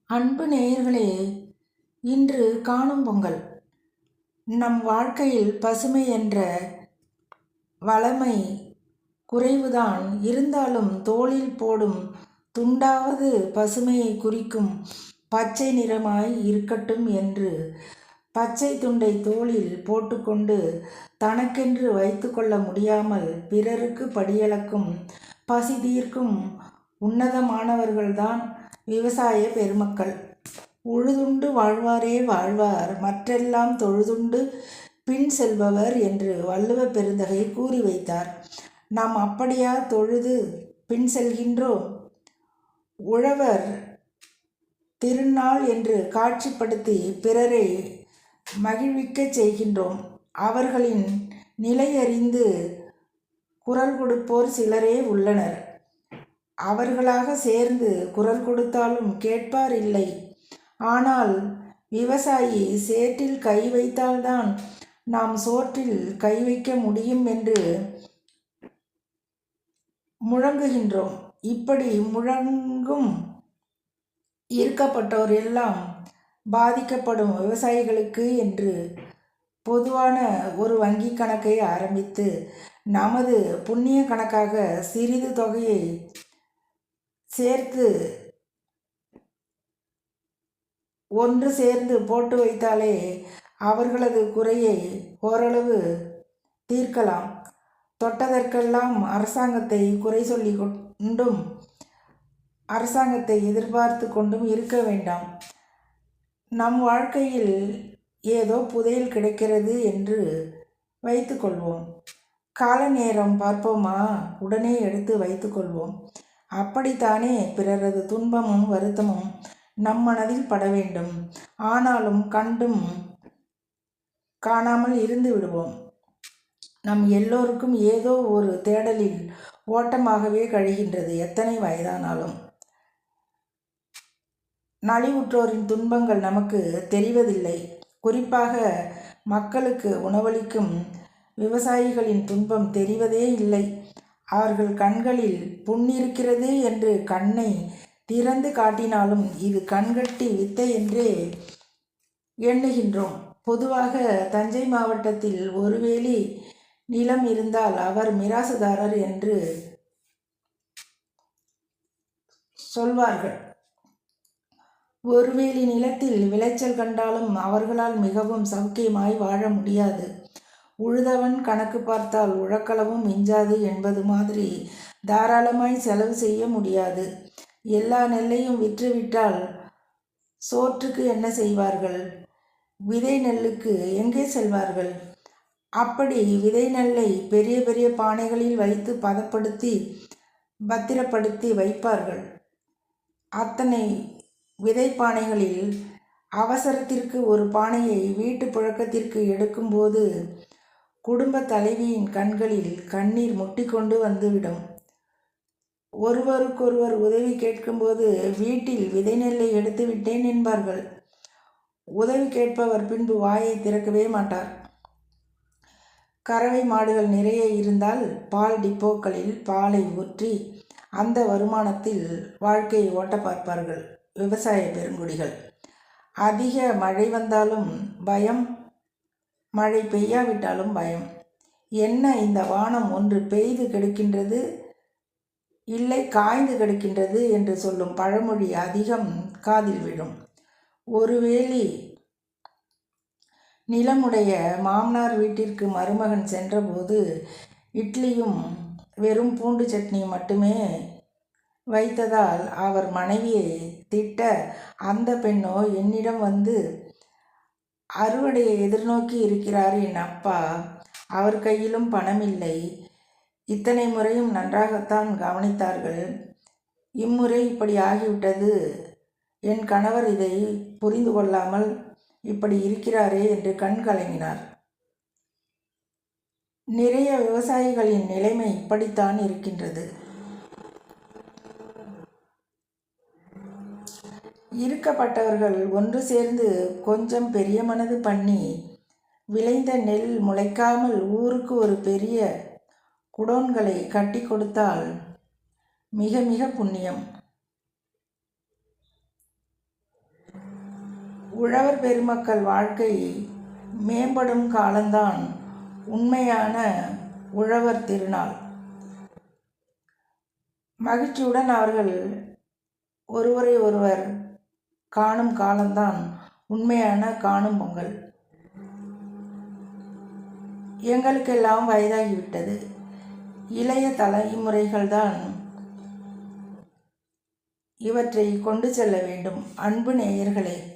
அன்பு நேயர்களே, இன்று காணும் பொங்கல். நம் வாழ்க்கையில் பசுமை என்ற வளமை குறைவுதான் இருந்தாலும் தோளில் போடும் துண்டாவது பசுமையை குறிக்கும் பச்சை நிறமாய் இருக்கட்டும் என்று பச்சை துண்டை தோளில் போட்டுக்கொண்டு தனக்கென்று வைத்து கொள்ள முடியாமல் பிறருக்கு படியளக்கும் பசி தீர்க்கும் உன்னதமானவர்கள்தான் விவசாய பெருமக்கள். உழுதுண்டு வாழ்வாரே வாழ்வார், மற்றெல்லாம் தொழுதுண்டு பின் செல்பவர் என்று வள்ளுவ பெருந்தகை கூறி வைத்தார். நாம் அப்படியா தொழுது பின் செல்கின்றோம்? உழவர் திருநாள் என்று காட்சிப்படுத்தி பிறரை மகிழ்விக்கச் செய்கின்றோம். அவர்களின் நிலையறிந்து குரல் கொடுப்போர் சிலரே உள்ளனர். அவர்களாக சேர்ந்து குரல் கொடுத்தாலும் கேட்பார் இல்லை. ஆனால் விவசாயி சேற்றில் கை வைத்தால்தான் நாம் சோற்றில் கை வைக்க முடியும் என்று முழங்குகின்றோம். இப்படி முழங்கும் ஈர்க்கப்பட்டோர் எல்லாம் பாதிக்கப்படும் விவசாயிகளுக்கு என்று பொதுவான ஒரு வங்கி கணக்கை ஆரம்பித்து நமது புண்ணிய கணக்காக சிறிது தொகையை சேர்த்து ஒன்று சேர்ந்து போட்டு வைத்தாலே அவர்களது குறையை ஓரளவு தீர்க்கலாம். தொட்டதற்கெல்லாம் அரசாங்கத்தை குறை சொல்லி கொண்டும் அரசாங்கத்தை எதிர்பார்த்து கொண்டும் இருக்க வேண்டாம். நம் வாழ்க்கையில் ஏதோ புதையல் கிடைக்கிறது என்று வைத்து கொள்வோம். கால நேரம் பார்ப்போமா, உடனே எடுத்து வைத்து கொள்வோம். அப்படித்தானே பிறரது துன்பமும் வருத்தமும் நம் மனதில் பட வேண்டும். ஆனாலும் கண்டும் காணாமல் இருந்து விடுவோம். நம் எல்லோருக்கும் ஏதோ ஒரு தேடலில் ஓட்டமாகவே கழிகின்றது. எத்தனை வயதானாலும் நலிவுற்றோரின் துன்பங்கள் நமக்கு தெரிவதில்லை. குறிப்பாக மக்களுக்கு உணவளிக்கும் விவசாயிகளின் துன்பம் தெரிவதே இல்லை. அவர்கள் கண்களில் புண்ணிருக்கிறது என்று கண்ணை திறந்து காட்டினாலும் இது கண்கட்டி வித்தை என்றே எண்ணுகின்றோம். பொதுவாக தஞ்சை மாவட்டத்தில் ஒரு வேலி நிலம் இருந்தால் அவர் மிராசுதாரர் என்று சொல்வார்கள். ஒருவேலி நிலத்தில் விளைச்சல் கண்டாலும் அவர்களால் மிகவும் சௌக்கியமாய் வாழ முடியாது. உழுதவன் கணக்கு பார்த்தால் உழக்களவும் மிஞ்சாது என்பது மாதிரி தாராளமாய் செலவு செய்ய முடியாது. எல்லா நெல்லையும் விற்றுவிட்டால் சோற்றுக்கு என்ன செய்வார்கள்? விதை நெல்லுக்கு எங்கே செல்வார்கள்? அப்படி விதை நெல்லை பெரிய பெரிய பானைகளில் வைத்து பதப்படுத்தி பத்திரப்படுத்தி வைப்பார்கள். அத்தனை விதை பானைகளில் அவசரத்திற்கு ஒரு பானையை வீட்டு புழக்கத்திற்கு எடுக்கும்போது குடும்ப தலைவியின் கண்களில் கண்ணீர் முட்டிக்கொண்டு வந்துவிடும். ஒருவருக்கொருவர் உதவி கேட்கும்போது வீட்டில் விதை நெல்லை எடுத்து விட்டேன் என்பார்கள். உதவி கேட்பவர் பின்பு வாயை திறக்கவே மாட்டார். கறவை மாடுகள் நிறைய இருந்தால் பால் டிப்போக்களில் பாலை ஊற்றி அந்த வருமானத்தில் வாழ்க்கையை ஓட்ட பார்ப்பார்கள் விவசாய பெருங்குடிகள். அதிக மழை வந்தாலும் பயம், மழை பெய்யாவிட்டாலும் பயம். என்ன இந்த வானம் ஒன்று பெய்து கெடுக்கின்றது, இல்லை காய்ந்து கெடுக்கின்றது என்று சொல்லும் பழமொழி அதிகம் காதில் விழும். ஒருவேளை நிலமுடைய மாமனார் வீட்டிற்கு மருமகன் சென்றபோது இட்லியும் வெறும் பூண்டு சட்னியும் மட்டுமே வைத்ததால் அவர் மனைவியை திட்ட அந்த பெண்ணோ என்னிடம் வந்து, அறுவடையை எதிர்நோக்கி இருக்கிறார் என் அப்பா, அவர் கையிலும் பணமில்லை. இத்தனை முறையும் நன்றாகத்தான் கவனித்தார்கள். இம்முறை இப்படி ஆகிவிட்டது. என் கணவர் இதை புரிந்து கொள்ளாமல் இப்படி இருக்கிறாரே என்று கண் கலங்கினார். நிறைய விவசாயிகளின் நிலைமை இப்படித்தான் இருக்கின்றது. இருக்கப்பட்டவர்கள் ஒன்று சேர்ந்து கொஞ்சம் பெரிய மனது பண்ணி விளைந்த நெல் முளைக்காமல் ஊருக்கு ஒரு பெரிய குடோன்களை கட்டி கொடுத்தால் மிக மிக புண்ணியம். உழவர் பெருமக்கள் வாழ்க்கை மேம்படும் காலம்தான் உண்மையான உழவர் திருநாள். மகிழ்ச்சியுடன் அவர்கள் ஒருவரை ஒருவர் காணும் காலம்தான் உண்மையான காணும் பொங்கல். எங்களுக்கெல்லாம் வயதாகிவிட்டது. இளைய தலைமுறைகள்தான் இவற்றை கொண்டு செல்ல வேண்டும். அன்பு நேயர்களே,